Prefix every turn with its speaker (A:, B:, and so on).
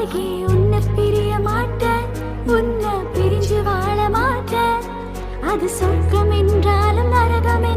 A: அழகே உன்னை பிரிய மாட்டேன், உன்னை பிரிஞ்சு வாழ மாட்டேன். அது சொர்க்கம் என்றாலும் நரகமே